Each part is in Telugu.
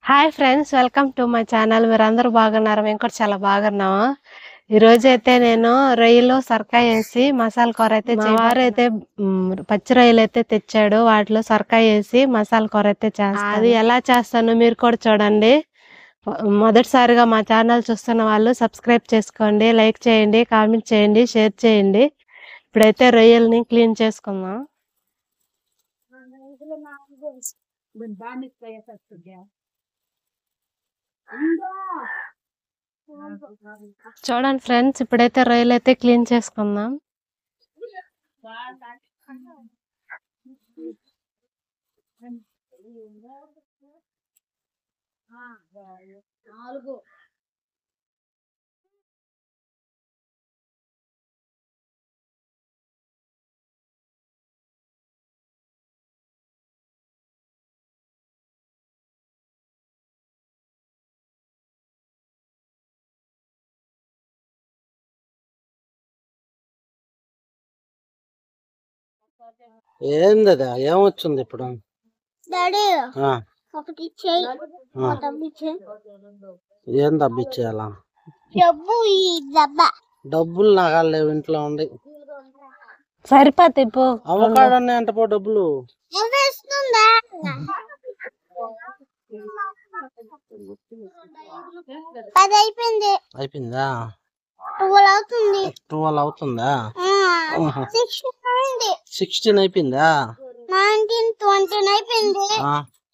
Hi friends, welcome to my channel. మీరందరూ బాగున్నారు? మేము కూడా చాలా బాగున్నాము. ఈ రోజు అయితే నేను రొయ్యలు సొరకాయ వేసి మసాలా కూర అయితే మా వారు అయితే పచ్చి రొయ్యలు అయితే తెచ్చాడు. వాటిలో సొరకాయ వేసి మసాలా కూర అయితే చేస్తాను. అది ఎలా చేస్తానో మీరు కూడా చూడండి. మొదటిసారిగా మా ఛానల్ చూస్తున్న వాళ్ళు సబ్స్క్రైబ్ చేసుకోండి, లైక్ చేయండి, కామెంట్ చేయండి, షేర్ చేయండి. ఇప్పుడైతే రొయ్యల్ని క్లీన్ చేసుకుందాం. చూడండి ఫ్రెండ్స్, ఇప్పుడైతే రొయ్యలు అయితే క్లీన్ చేసుకుందాం. ఏందది ఏమొచ్చింది ఇప్పుడు? ఏం దబ్బిచ్చేయాలా? డబ్బులు నాగాలు లేవు, ఇంట్లో ఉంది. సరిపోతే అవకాడనే అంట పో డబ్బులు. అయిపోయిందా? 12 అవుతుందా? 16 అయిపోయిందా? 19, 20 అయిపోయింది.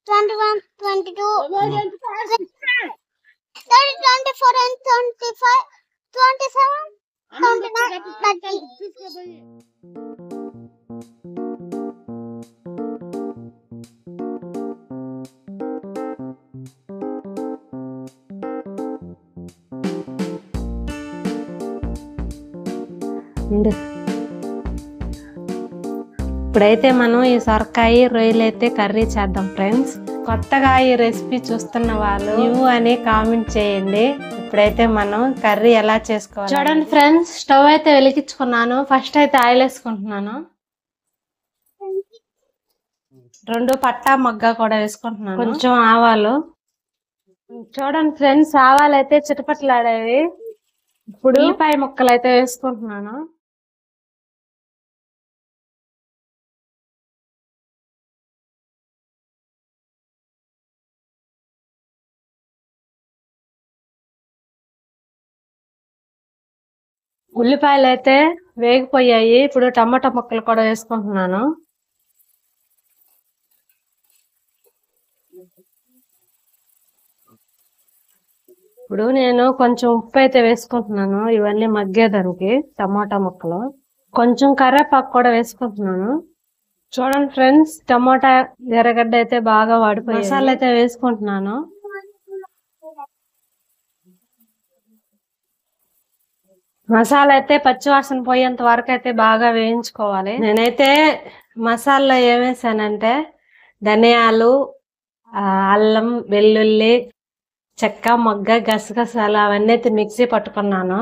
21, 22, 23, 24 and 25, 27, 29, 30. ఇప్పుడైతే మనం ఈ సొరకాయ రొయ్యలు అయితే కర్రీ చేద్దాం ఫ్రెండ్స్. కొత్తగా ఈ రెసిపీ చూస్తున్న వాళ్ళు న్యూ అని కామెంట్ చేయండి. ఇప్పుడైతే మనం కర్రీ ఎలా చేసుకోవాలి చూడండి ఫ్రెండ్స్. స్టవ్ అయితే వెలిగించుకున్నాను. ఫస్ట్ అయితే ఆయిల్ వేసుకుంటున్నాను. 2 పట్టా మొగ్గ కూడా వేసుకుంటున్నాను. కొంచెం ఆవాలు. చూడండి ఫ్రెండ్స్, ఆవాలు అయితే చిటపట్లాడేవి. ఇప్పుడు ఉల్లిపాయ ముక్కలు అయితే వేసుకుంటున్నాను. ఉల్లిపాయలు అయితే వేగిపోయాయి. ఇప్పుడు టమాటా ముక్కలు కూడా వేసుకుంటున్నాను. ఇప్పుడు నేను కొంచెం ఉప్పు అయితే వేసుకుంటున్నాను, ఇవన్నీ మగ్గేదానికి. టమాటా ముక్కలు కొంచెం కరివేపాకు కూడా వేసుకుంటున్నాను. చూడండి ఫ్రెండ్స్, టమాటా ఎర్రగడ్డ అయితే బాగా వాడిపోయి మసాలా అయితే వేసుకుంటున్నాను. మసాలా అయితే పచ్చివాసన పోయేంత వరకు అయితే బాగా వేయించుకోవాలి. నేనైతే మసాలాలో ఏమేసానంటే ధనియాలు, అల్లం, వెల్లుల్లి, చెక్క, మొగ్గ, గసగసాలు అవన్నీ అయితే మిక్సీ పట్టుకున్నాను.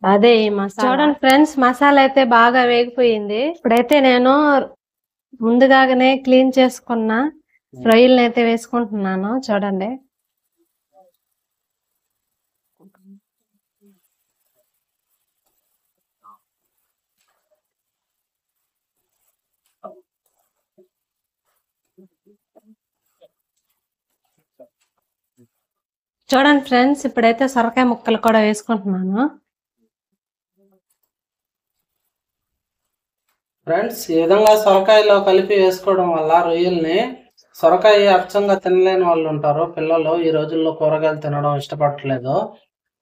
అదే ఈ మసాలా. చూడండి ఫ్రెండ్స్, మసాలా అయితే బాగా వేగిపోయింది. ఇప్పుడైతే నేను ముందుగానే క్లీన్ చేసుకున్న రొయ్యలను అయితే వేసుకుంటున్నాను. చూడండి, చూడండి ఫ్రెండ్స్, ఇప్పుడైతే సొరకాయ ముక్కలు కూడా వేసుకుంటున్నాను. ఫ్రెండ్స్, ఈ విధంగా సొరకాయలో కలిపి వేసుకోవడం వల్ల రొయ్యల్ని, సొరకాయ అచ్చంగా తినలేని వాళ్ళు ఉంటారు. పిల్లలు ఈ రోజుల్లో కూరగాయలు తినడం ఇష్టపడట్లేదు.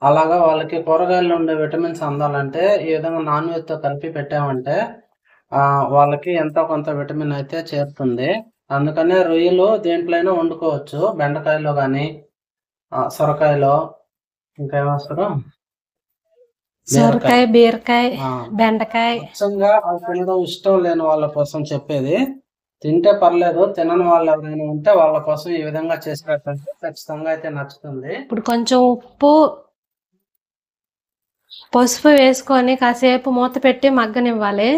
అలాగా వాళ్ళకి కూరగాయలు ఉండే విటమిన్స్ అందాలంటే ఈ విధంగా నాన్ వెజ్ తో కలిపి పెట్టామంటే వాళ్ళకి ఎంతో కొంత విటమిన్ అయితే చేరుతుంది. అందుకనే రొయ్యలు దేంట్లోనైనా వండుకోవచ్చు. బెండకాయలో కానీ, సొరకాయలో, ఇంకా ఏమేస్తారు, సొరకాయ, బీరకాయ, బెండకాయ. అచ్చంగా అవి తినడం ఇష్టం లేని వాళ్ళ కోసం చెప్పేది. తింటే పర్లేదు, తినని వాళ్ళు ఎవరైనా ఉంటే వాళ్ళ కోసం ఈ విధంగా చేసినట్లయితే ఖచ్చితంగా అయితే నచ్చుతుంది. ఇప్పుడు కొంచెం ఉప్పు, పసుపు వేసుకొని కాసేపు మూత పెట్టి మగ్గనివ్వాలి.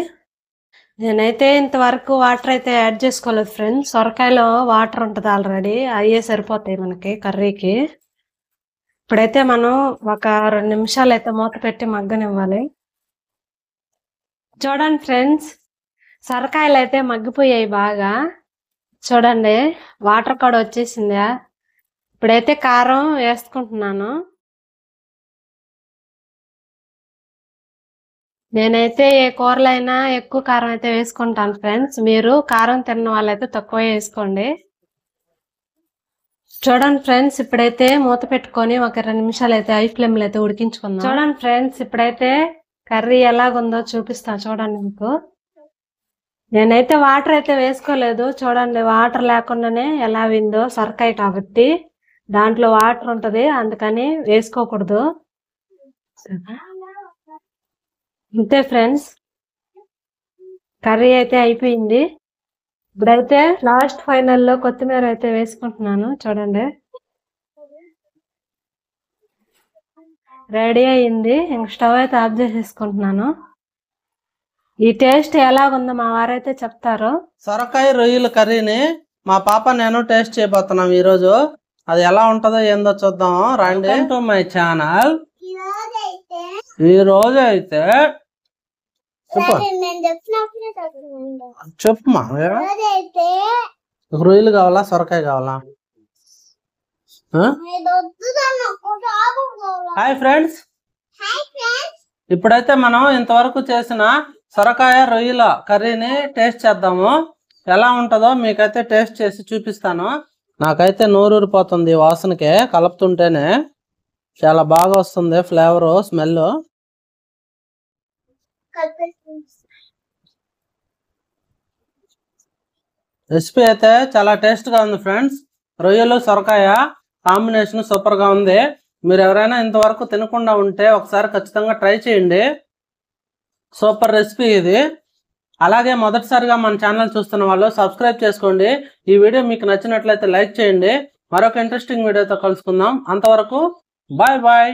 నేనైతే ఇంతవరకు వాటర్ అయితే యాడ్ చేసుకోలేదు ఫ్రెండ్స్. సొరకాయలో వాటర్ ఉంటుంది ఆల్రెడీ, అయ్యే సరిపోతాయి మనకి కర్రీకి. ఇప్పుడైతే మనం ఒక 2 నిమిషాలు అయితే మూత పెట్టి మగ్గనివ్వాలి. చూడండి ఫ్రెండ్స్, సొరకాయలు అయితే మగ్గిపోయాయి బాగా. చూడండి వాటర్ కూడా వచ్చేసిందా. ఇప్పుడైతే కారం వేసుకుంటున్నాను. నేనైతే ఏ కూరలైనా ఎక్కువ కారం అయితే వేసుకుంటాను ఫ్రెండ్స్. మీరు కారం తిన్న వాళ్ళైతే తక్కువ వేసుకోండి. చూడండి ఫ్రెండ్స్, ఇప్పుడైతే మూత పెట్టుకొని ఒక 2 నిమిషాలు అయితే హై ఫ్లేమ్లో అయితే ఉడికించుకుందాం. చూడండి ఫ్రెండ్స్, ఇప్పుడైతే కర్రీ ఎలాగుందో చూపిస్తాను చూడండి మీకు. నేనైతే వాటర్ అయితే వేసుకోలేదు. చూడండి వాటర్ లేకుండానే ఎలా విందో, సొరకాయ కాబట్టి దాంట్లో వాటర్ ఉంటది, అందుకని వేసుకోకూడదు. అంతే ఫ్రెండ్స్, కర్రీ అయితే అయిపోయింది. ఇప్పుడైతే లాస్ట్ ఫైనల్లో కొత్తిమీర అయితే వేసుకుంటున్నాను. చూడండి రెడీ అయింది. ఇంక స్టవ్ అయితే ఆఫ్ చేసేసుకుంటున్నాను. ఈ టేస్ట్ ఎలాగుందో మా వారైతే చెప్తారు. సొరకాయ రొయ్యల కర్రీని మా పాప నేను టేస్ట్ చేయబోతున్నాం ఈరోజు. అది ఎలా ఉంటుందో ఏందో చూద్దాం రండి. To my channel. ఈ రోజు అయితే చెప్పమా, రొయ్యలు కావాలా సొరకాయ కావాలా? హాయ్ ఫ్రెండ్స్, ఇప్పుడైతే మనం ఇంతవరకు చేసిన సొరకాయ రొయ్యల కర్రీని టేస్ట్ చేద్దాము. ఎలా ఉంటుందో మీకైతే టేస్ట్ చేసి చూపిస్తాను. నాకైతే నోరూరిపోతుంది వాసనకే, కలుపుతుంటేనే చాలా బాగా వస్తుంది ఫ్లేవర్, స్మెల్. రెసిపీ అయితే చాలా టేస్ట్ గా ఉంది ఫ్రెండ్స్. రొయ్యలు సొరకాయ కాంబినేషన్ సూపర్ గా ఉంది. మీరు ఎవరైనా ఇంతవరకు తినకుండా ఉంటే ఒకసారి ఖచ్చితంగా ట్రై చేయండి. సూపర్ రెసిపీ ఇది. అలాగే మొదటిసారిగా మన ఛానల్ చూస్తున్న వాళ్ళు సబ్స్క్రైబ్ చేసుకోండి. ఈ వీడియో మీకు నచ్చినట్లయితే లైక్ చేయండి. మరొక ఇంట్రెస్టింగ్ వీడియోతో కలుసుకుందాం. అంతవరకు బాయ్ బాయ్.